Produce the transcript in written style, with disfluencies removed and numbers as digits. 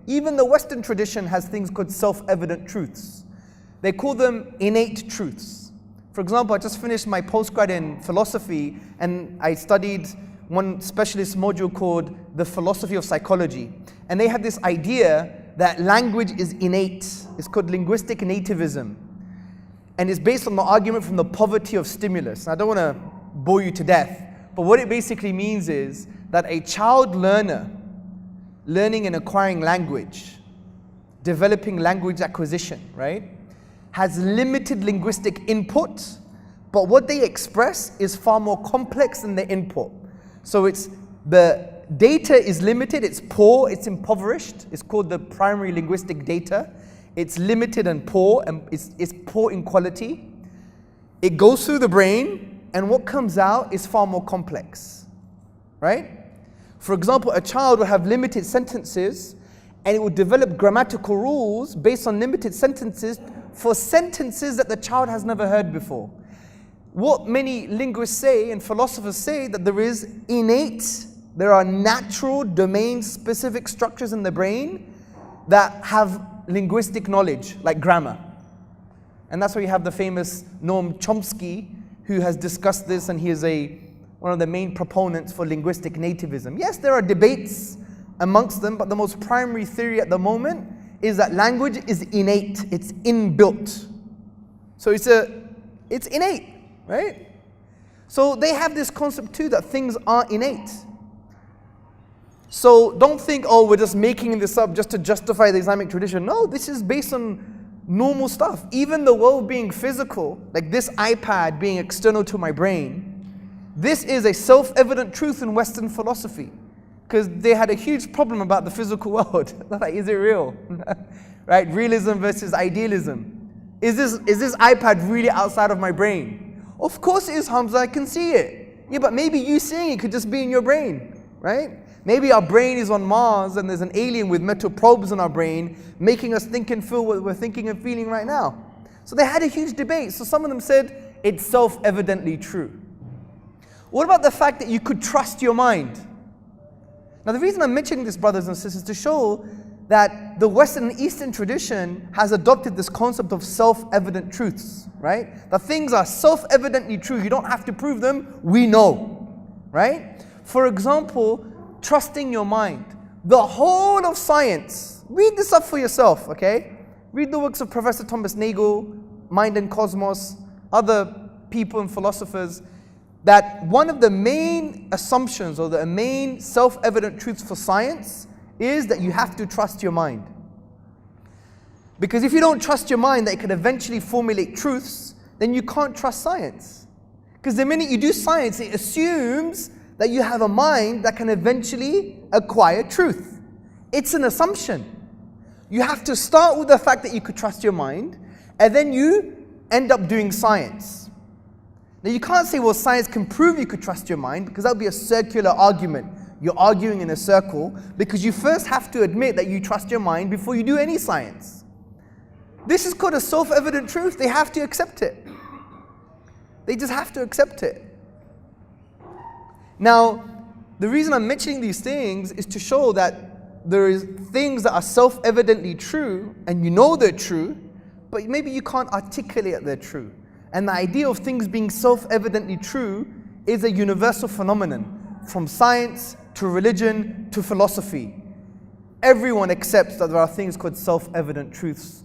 Even the Western tradition has things called self-evident truths. They call them innate truths. For example, I just finished my postgrad in philosophy, and I studied one specialist module called the philosophy of psychology. And they have this idea that language is innate. It's called linguistic nativism. And it's based on the argument from the poverty of stimulus. I don't want to bore you to death, but what it basically means is that a child learner learning and acquiring language, developing language acquisition, right, has limited linguistic input, but what they express is far more complex than the input. So it's the data is limited, it's poor, it's impoverished. It's called the primary linguistic data. It's limited and poor, and it's poor in quality. It goes through the brain, and what comes out is far more complex, right? For example, a child will have limited sentences, and it will develop grammatical rules based on limited sentences for sentences that the child has never heard before. What many linguists say and philosophers say, that there are natural domain-specific structures in the brain that have linguistic knowledge, like grammar. And that's why you have the famous Noam Chomsky, who has discussed this, and he is one of the main proponents for linguistic nativism. Yes, there are debates amongst them, but the most primary theory at the moment is that language is innate, it's inbuilt. So it's innate, right? So they have this concept too, that things are innate. So don't think, oh, we're just making this up just to justify the Islamic tradition. No, this is based on normal stuff. Even the world being physical, like this iPad being external to my brain, this is a self-evident truth in Western philosophy, because they had a huge problem about the physical world. Like, is it real? Right? Realism versus idealism. Is this iPad really outside of my brain? Of course it is, Hamza, I can see it. Yeah, but maybe you seeing it could just be in your brain, right? Maybe our brain is on Mars and there's an alien with metal probes in our brain making us think and feel what we're thinking and feeling right now. So they had a huge debate. So some of them said it's self-evidently true. What about the fact that you could trust your mind? Now the reason I'm mentioning this, brothers and sisters, is to show that the Western and Eastern tradition has adopted this concept of self-evident truths, right? That things are self-evidently true. You don't have to prove them. We know, right? For example, trusting your mind. The whole of science, read this up for yourself, okay? Read the works of Professor Thomas Nagel, Mind and Cosmos, other people and philosophers, that one of the main assumptions or the main self-evident truths for science is that you have to trust your mind. Because if you don't trust your mind that it can eventually formulate truths, then you can't trust science. Because the minute you do science, it assumes that you have a mind that can eventually acquire truth. It's an assumption. You have to start with the fact that you could trust your mind, and then you end up doing science. Now you can't say, well, science can prove you could trust your mind, because that would be a circular argument. You're arguing in a circle, because you first have to admit that you trust your mind before you do any science. This is called a self-evident truth. They have to accept it. They just have to accept it. Now, the reason I'm mentioning these things is to show that there is things that are self-evidently true, and you know they're true, but maybe you can't articulate that they're true. And the idea of things being self-evidently true is a universal phenomenon, from science to religion to philosophy. Everyone accepts that there are things called self-evident truths